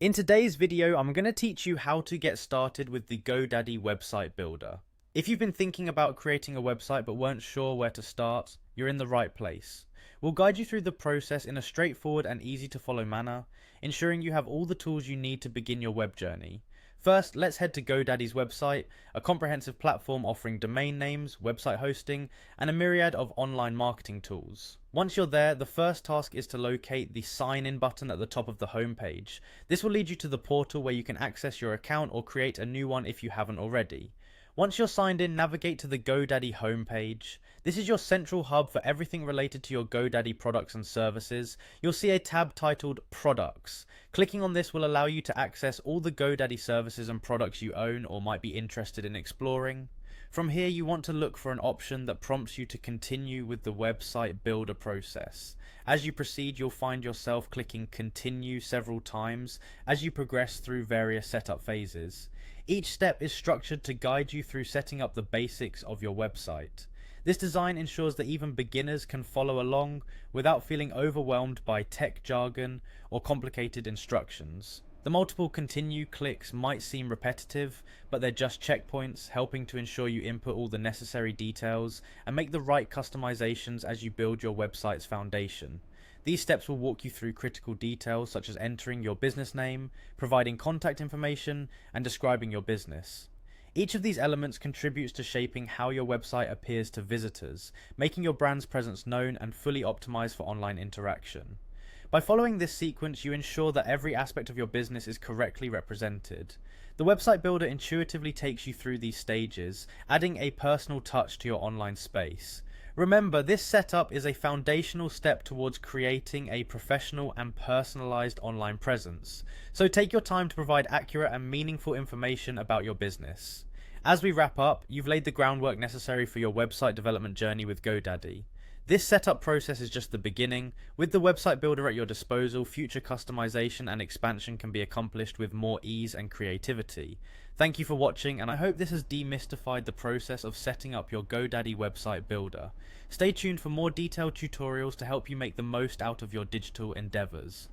In today's video, I'm going to teach you how to get started with the Godaddy website builder. If you've been thinking about creating a website but weren't sure where to start, you're in the right place. We'll guide you through the process in a straightforward and easy to follow manner, ensuring you have all the tools you need to begin your web journey. First, let's head to Godaddy's website, a comprehensive platform offering domain names, website hosting, and a myriad of online marketing tools. Once you're there, the first task is to locate the sign in button at the top of the homepage. This will lead you to the portal where you can access your account or create a new one if you haven't already. Once you're signed in, navigate to the Godaddy homepage. This is your central hub for everything related to your Godaddy products and services. You'll see a tab titled Products. Clicking on this will allow you to access all the Godaddy services and products you own or might be interested in exploring. From here, you want to look for an option that prompts you to continue with the website builder process. As you proceed, you'll find yourself clicking continue several times as you progress through various setup phases. Each step is structured to guide you through setting up the basics of your website. This design ensures that even beginners can follow along without feeling overwhelmed by tech jargon or complicated instructions. The multiple continue clicks might seem repetitive, but they're just checkpoints, helping to ensure you input all the necessary details and make the right customizations as you build your website's foundation. These steps will walk you through critical details such as entering your business name, providing contact information, and describing your business. Each of these elements contributes to shaping how your website appears to visitors, making your brand's presence known and fully optimized for online interaction. By following this sequence, you ensure that every aspect of your business is correctly represented. The website builder intuitively takes you through these stages, adding a personal touch to your online space. Remember, this setup is a foundational step towards creating a professional and personalized online presence, so take your time to provide accurate and meaningful information about your business. As we wrap up, you've laid the groundwork necessary for your website development journey with Godaddy. This setup process is just the beginning. With the website builder at your disposal, future customization and expansion can be accomplished with more ease and creativity. Thank you for watching, and I hope this has demystified the process of setting up your Godaddy website builder. Stay tuned for more detailed tutorials to help you make the most out of your digital endeavors.